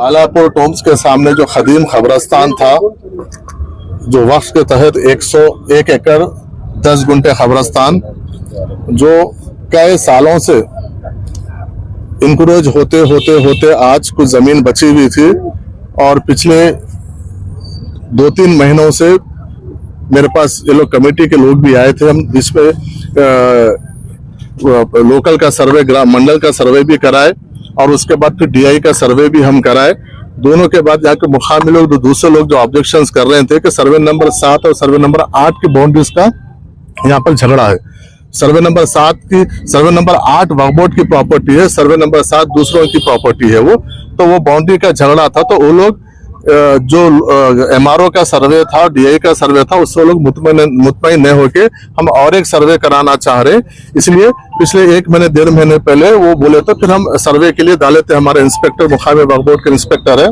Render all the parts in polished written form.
Balapur Tombs के सामने जो खदीम खबरस्तान था, जो वक्फ के तहत 101 एकड़ 10 गुंठे खबरस्तान जो कई सालों से इंक्रोच होते होते होते आज कुछ जमीन बची हुई थी, और पिछले 2-3 महीनों से मेरे पास ये लोग कमेटी के लोग भी आए थे। हम इसमें लोकल का सर्वे, ग्राम मंडल का सर्वे भी कराए, और उसके बाद फिर डीआई का सर्वे भी हम कराए। दोनों के बाद जाके मुखामी लोग, दूसरे लोग जो ऑब्जेक्शंस कर रहे थे कि सर्वे नंबर 7 और सर्वे नंबर 8 की बाउंड्रीज का यहाँ पर झगड़ा है। सर्वे नंबर 8 वक्फ बोर्ड की प्रॉपर्टी है, सर्वे नंबर 7 दूसरों की प्रॉपर्टी है। वो बाउंड्री का झगड़ा था। तो वो लोग जो एमआरओ का सर्वे था, डीआई का सर्वे था, उससे लोग मुतमईन न होके हम और एक सर्वे कराना चाह रहे। इसलिए पिछले 1 महीने 1.5 महीने पहले वो बोले तो फिर हम सर्वे के लिए डाले थे। हमारे इंस्पेक्टर, मुखामी वक्फ बोर्ड के इंस्पेक्टर है,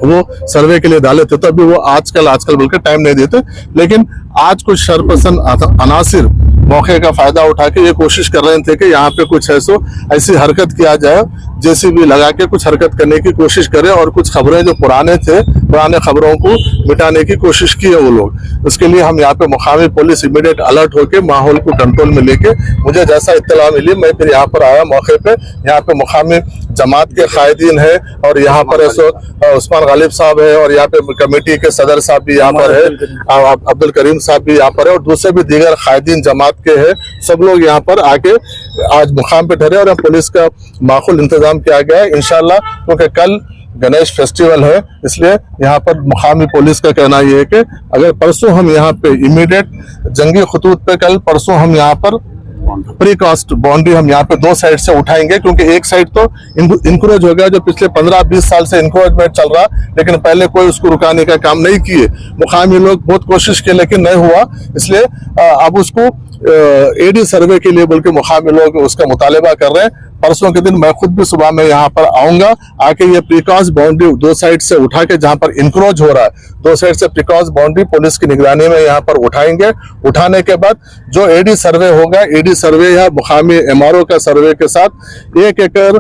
वो सर्वे के लिए डाले थे। तो अभी वो आजकल बोलकर टाइम नहीं देते। लेकिन आज कुछ शरपसंद अनासिर मौके का फायदा उठा के ये कोशिश कर रहे थे कि यहाँ पे कुछ ऐसी हरकत किया जाए, जेसीबी लगा के कुछ हरकत करने की कोशिश करे, और कुछ खबरें जो पुराने खबरों को मिटाने की कोशिश की है वो लोग। उसके लिए हम यहाँ पे मुकामी पुलिस इमीडिएट अलर्ट होके माहौल को कंट्रोल में लेके, मुझे जैसा इत्तला मिली मैं फिर यहाँ पर आया मौके पे। यहाँ पे मुकामी जमात के कायदीन है, और यहाँ पर उस्मान गालिब साहब है, और यहाँ पे कमेटी के सदर साहब भी यहाँ पर है, अब्दुल करीम साहब भी यहाँ पर है, और दूसरे भी दीगर कायदीन जमात के हैं। सब लोग यहाँ पर आके आज मुकाम पे ठहरे, और पुलिस का माकूल इंतजाम किया गया है इंशाल्लाह, क्योंकि कल गणेश फेस्टिवल है। इसलिए यहाँ पर मुकामी पुलिस का कहना यह है कि अगर परसों हम यहाँ पे इमीडिएट जंगी खतूत पे कल परसों हम यहाँ पर प्रीकास्ट बाउंड्री हम यहाँ पे 2 साइड से उठाएंगे, क्योंकि एक साइड तो इंक्रोच हो गया, जो पिछले 15-20 साल से इंक्रोचमेंट चल रहा, लेकिन पहले कोई उसको रुकाने का काम नहीं किए। मुकामी लोग बहुत कोशिश किए लेकिन नहीं हुआ। इसलिए अब उसको एडी सर्वे के लिए बोल के मुकामी लोग उसका मुतालबा कर रहे हैं। परसों के दिन मैं खुद भी सुबह में यहाँ पर आऊंगा, आके ये प्रीकास्ट बाउंड्री 2 साइड से उठा के, जहाँ पर इंक्रोच हो रहा है 2 साइड से प्रीकास्ट बाउंड्री पुलिस की निगरानी में यहाँ पर उठाएंगे। उठाने के बाद जो एडी सर्वे होगा, एडी सर्वे या मुकामी एमआरओ का सर्वे के साथ 1 एकड़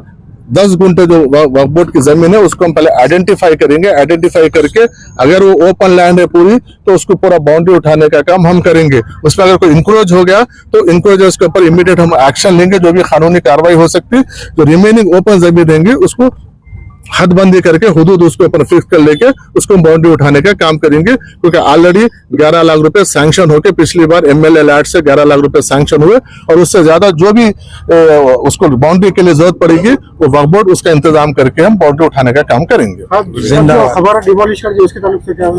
10 गुंठे जो वक्फ बोर्ड की जमीन है उसको हम पहले आइडेंटिफाई करेंगे। आइडेंटिफाई करके अगर वो ओपन लैंड है पूरी, तो उसको पूरा बाउंड्री उठाने का काम हम करेंगे। उसमें अगर कोई इंक्रोच हो गया तो इंक्रोच उसके ऊपर इमीडिएट हम एक्शन लेंगे, जो भी कानूनी कार्रवाई हो सकती। जो रिमेनिंग ओपन जमीन रहेंगी उसको हदबंदी करके हुदूद उसके ऊपर फिक्स कर लेके उसको बाउंड्री उठाने का काम करेंगे, क्योंकि ऑलरेडी 11 लाख रुपए सैंक्शन होके पिछली बार एमएलए लैट से 11 लाख रुपए सैंक्शन हुए, और उससे ज्यादा जो भी उसको बाउंड्री के लिए जरूरत पड़ेगी वो वक्फ बोर्ड उसका इंतजाम करके हम बाउंड्री उठाने का काम करेंगे। खबर डिमोलिश कर दी, उसके ताल्लुक से क्या?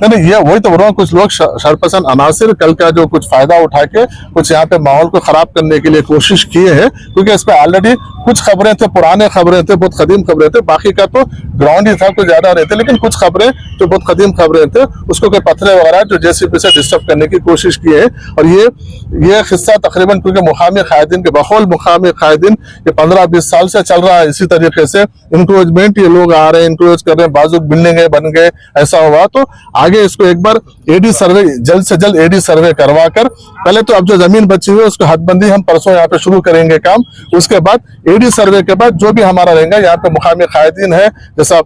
नहीं, ये वही तो बोल रहा हूँ, कुछ लोग शरपसंद अनासिर कल का जो कुछ फायदा उठा के कुछ यहाँ पे माहौल को खराब करने के लिए कोशिश किए हैं, क्योंकि इस पे ऑलरेडी कुछ खबरें थे, पुराने खबरें थे, बहुत कदीम खबरें थे। बाकी का तो ग्राउंड ही था, कुछ ज्यादा नहीं थे, लेकिन कुछ खबरें जो बहुत कदीम खबरें थे उसको कोई पत्थर वगैरह जो जेसीबी से डिस्टर्ब करने की कोशिश की है। और ये किस्सा तकरीबन, क्योंकि मुकामी कायदीन के बखौल मुकामी कायदीन ये 15-20 साल से चल रहा है इसी तरीके से इंक्रोचमेंट। ये लोग आ रहे हैं, इंक्रोच कर रहे हैं, बाजुक बिल्डिंग बन गए, ऐसा हुआ। तो आगे इसको एक बार एडी सर्वे, जल्द से जल्द एडी सर्वे करवा कर, पहले तो अब जो जमीन बची हुई है उसको हदबंदी हम परसों यहाँ पे शुरू करेंगे काम। उसके बाद एडी सर्वे के बाद जो भी हमारा रहेगा, यहाँ पे मुकामी कायदीन है, जैसा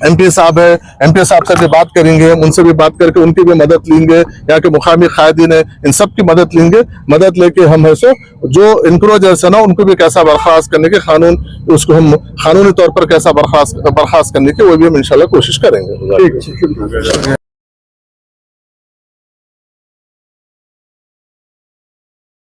एमपी साहब है, एमपी साहब से भी बात करेंगे, उनसे भी बात करके उनकी भी मदद लेंगे। यहाँ के मुकामी कायदीन है, इन सब की मदद लेंगे। मदद लेके हम ऐसे जो इंक्रोचर्स है ना, उनको भी कैसा बर्खास्त करने के उसको हम कानूनी तौर पर कैसा बर्खास्त करने की वो भी हम इंशाल्लाह कोशिश करेंगे।